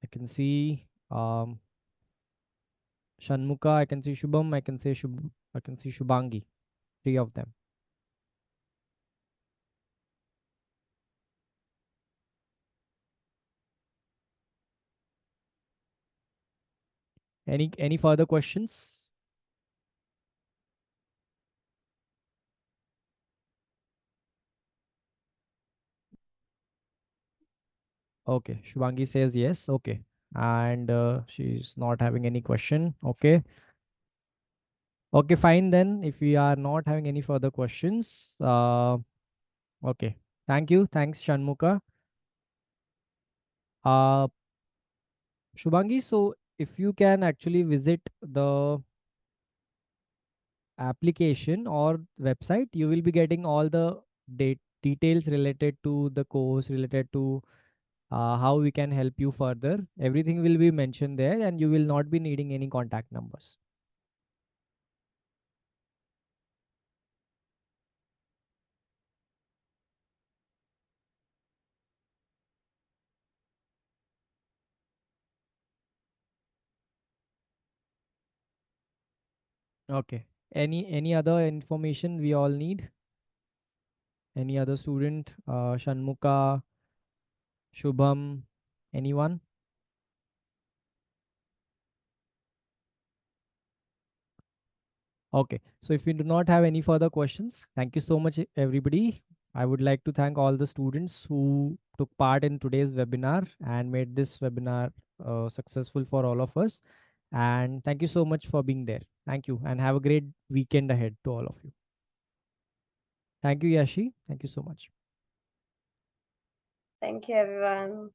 I can see Shanmuka, I can see Shubham, I can see Shubhangi, three of them. Any further questions? Okay, Shubhangi says yes. Okay, and she's not having any question. Okay. Okay, fine then. If we are not having any further questions, okay. Thank you. Thanks, Shanmuka. Uh, Shubhangi, so if you can actually visit the application or website, you will be getting all the details related to the course, related to how we can help you further. Everything will be mentioned there, and you will not be needing any contact numbers. Okay. Any other information we all need? Any other student? Shanmuka, Shubham, anyone? Okay, so if we do not have any further questions, thank you so much, everybody. I would like to thank all the students who took part in today's webinar and made this webinar successful for all of us. And thank you so much for being there. Thank you, and have a great weekend ahead to all of you. Thank you, Yashi. Thank you so much. Thank you, everyone.